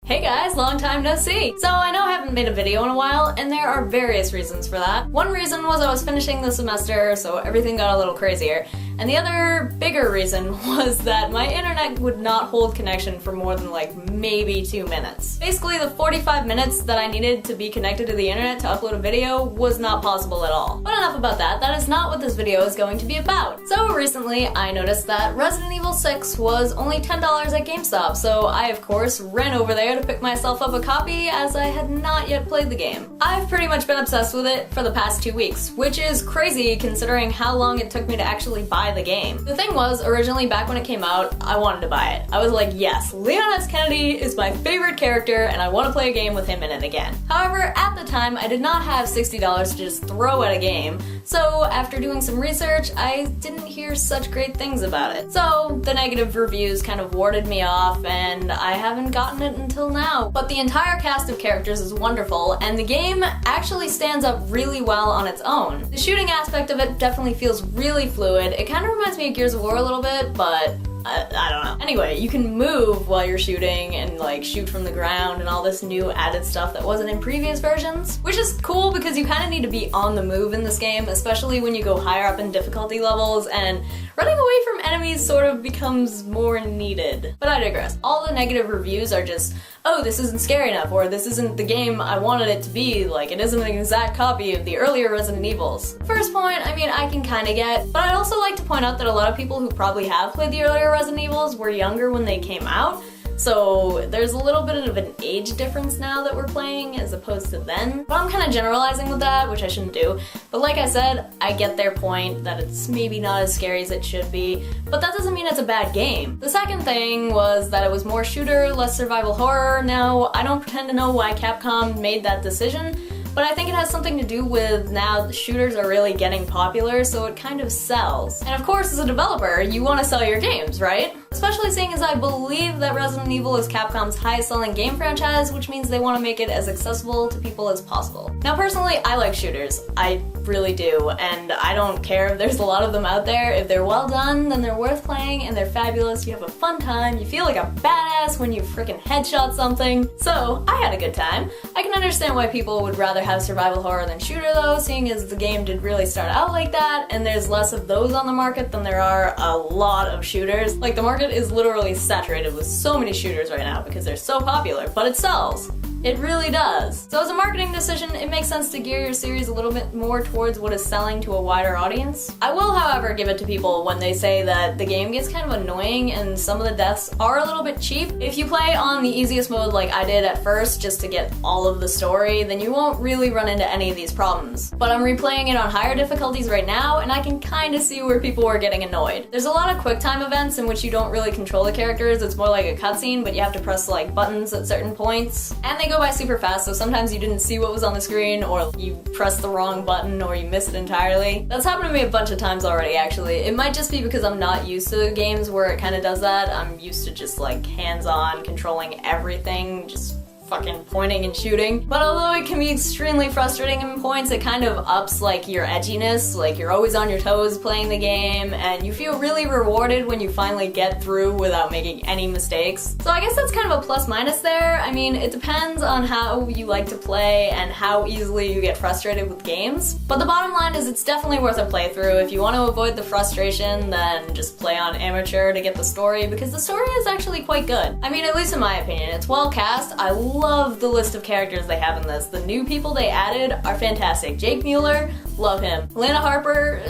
Hey guys, long time no see! So I know I haven't made a video in a while, and there are various reasons for that. One reason was I was finishing the semester, so everything got a little crazier. And the other, bigger reason was that my internet would not hold connection for more than like maybe 2 minutes. Basically, the 45 minutes that I needed to be connected to the internet to upload a video was not possible at all. But enough about that, that is not what this video is going to be about. So recently, I noticed that Resident Evil 6 was only $10 at GameStop, so I of course ran over there to pick myself up a copy as I had not yet played the game. I've pretty much been obsessed with it for the past 2 weeks, which is crazy considering how long it took me to actually buy the game. The thing was, originally back when it came out, I wanted to buy it. I was like, yes, Leon S. Kennedy is my favorite character and I want to play a game with him in it again. However, at the time, I did not have $60 to just throw at a game, so after doing some research, I didn't hear such great things about it. So the negative reviews kind of warded me off and I haven't gotten it until now. But the entire cast of characters is wonderful and the game actually stands up really well on its own. The shooting aspect of it definitely feels really fluid. It kind of reminds me of Gears of War a little bit, but I don't know. Anyway, you can move while you're shooting and like shoot from the ground and all this new added stuff that wasn't in previous versions, which is cool because you kind of need to be on the move in this game, especially when you go higher up in difficulty levels, and running away from enemies sort of becomes more needed. But I digress. All the negative reviews are just, oh, this isn't scary enough, or this isn't the game I wanted it to be, like it isn't an exact copy of the earlier Resident Evils. First point, I mean, I can kinda get, but I'd also like to point out that a lot of people who probably have played the earlier Resident Evils were younger when they came out, so there's a little bit of an age difference now that we're playing as opposed to then. But I'm kind of generalizing with that, which I shouldn't do. But like I said, I get their point that it's maybe not as scary as it should be, but that doesn't mean it's a bad game. The second thing was that it was more shooter, less survival horror. Now, I don't pretend to know why Capcom made that decision, but I think it has something to do with now the shooters are really getting popular, so it kind of sells. And of course, as a developer, you want to sell your games, right? Especially seeing as I believe that Resident Evil is Capcom's highest selling game franchise, which means they want to make it as accessible to people as possible. Now personally, I like shooters. I really do, and I don't care if there's a lot of them out there. If they're well done, then they're worth playing and they're fabulous. You have a fun time, you feel like a badass when you freaking headshot something. So, I had a good time. I can understand why people would rather have survival horror than shooter though, seeing as the game did really start out like that, and there's less of those on the market than there are a lot of shooters. Like, the market is literally saturated with so many shooters right now because they're so popular, but it sells. It really does. So as a marketing decision, it makes sense to gear your series a little bit more towards what is selling to a wider audience. I will, however, give it to people when they say that the game gets kind of annoying and some of the deaths are a little bit cheap. If you play on the easiest mode like I did at first just to get all of the story, then you won't really run into any of these problems. But I'm replaying it on higher difficulties right now and I can kind of see where people were getting annoyed. There's a lot of quick time events in which you don't really control the characters. It's more like a cutscene, but you have to press like buttons at certain points. And they go by super fast, so sometimes you didn't see what was on the screen, or you pressed the wrong button, or you missed it entirely. That's happened to me a bunch of times already, actually. It might just be because I'm not used to games where it kind of does that. I'm used to just like hands-on controlling everything, just fucking pointing and shooting. But although it can be extremely frustrating in points, it kind of ups like your edginess, like you're always on your toes playing the game, and you feel really rewarded when you finally get through without making any mistakes. So I guess that's kind of a plus minus there. I mean, it depends on how you like to play and how easily you get frustrated with games. But the bottom line is it's definitely worth a playthrough. If you want to avoid the frustration, then just play on amateur to get the story, because the story is actually quite good. I mean, at least in my opinion, it's well cast. I love the list of characters they have in this. The new people they added are fantastic. Jake Mueller, love him. Helena Harper,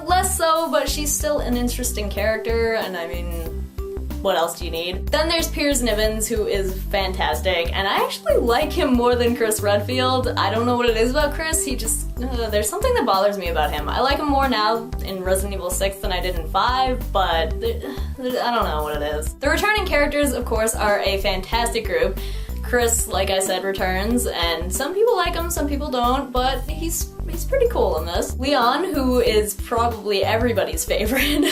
less so, but she's still an interesting character, and I mean, what else do you need? Then there's Piers Niven, who is fantastic, and I actually like him more than Chris Redfield. I don't know what it is about Chris, he just, there's something that bothers me about him. I like him more now in Resident Evil 6 than I did in 5, but I don't know what it is. The returning characters, of course, are a fantastic group. Chris, like I said, returns, and some people like him, some people don't, but he's pretty cool in this. Leon, who is probably everybody's favorite,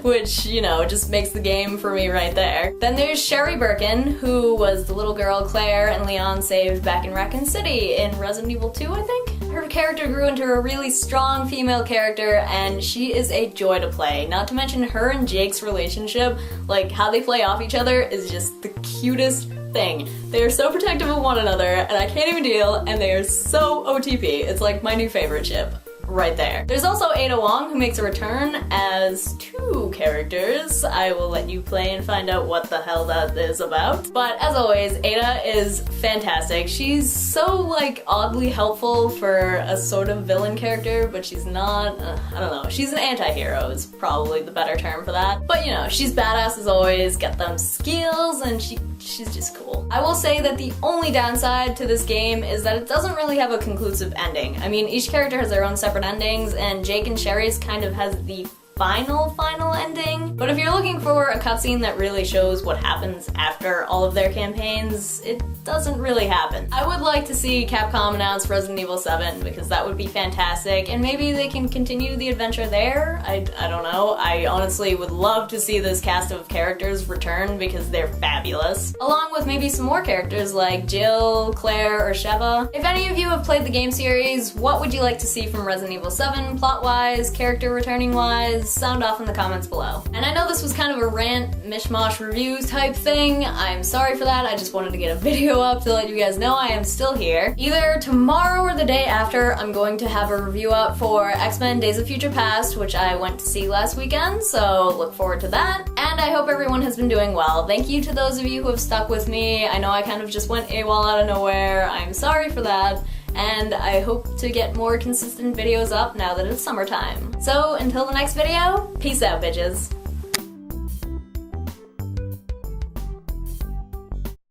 which, you know, just makes the game for me right there. Then there's Sherry Birkin, who was the little girl Claire and Leon saved back in Raccoon City in Resident Evil 2, I think? Her character grew into a really strong female character, and she is a joy to play. Not to mention her and Jake's relationship, like how they play off each other is just the cutest thing. They are so protective of one another, and I can't even deal, and they are so OTP. It's like my new favorite ship. Right there. There's also Ada Wong, who makes a return as two characters. I will let you play and find out what the hell that is about. But as always, Ada is fantastic. She's so like oddly helpful for a sort of villain character, but she's not, I don't know. She's an anti-hero is probably the better term for that. But you know, she's badass as always, get them skills, and she's just cool. I will say that the only downside to this game is that it doesn't really have a conclusive ending. I mean, each character has their own separate endings, and Jake and Sherry's kind of has the final ending. But if you're looking for a cutscene that really shows what happens after all of their campaigns, it doesn't really happen. I would like to see Capcom announce Resident Evil 7 because that would be fantastic, and maybe they can continue the adventure there. I don't know. I honestly would love to see this cast of characters return because they're fabulous. Along with maybe some more characters like Jill, Claire, or Sheva. If any of you have played the game series, what would you like to see from Resident Evil 7, plot-wise, character returning-wise? Sound off in the comments below. And I know this was kind of a rant, mishmash reviews type thing. I'm sorry for that. I just wanted to get a video up to let you guys know I am still here. Either tomorrow or the day after, I'm going to have a review up for X-Men Days of Future Past, which I went to see last weekend, so look forward to that. And I hope everyone has been doing well. Thank you to those of you who have stuck with me. I know I kind of just went AWOL out of nowhere. I'm sorry for that. And I hope to get more consistent videos up now that it's summertime. So until the next video, peace out, bitches.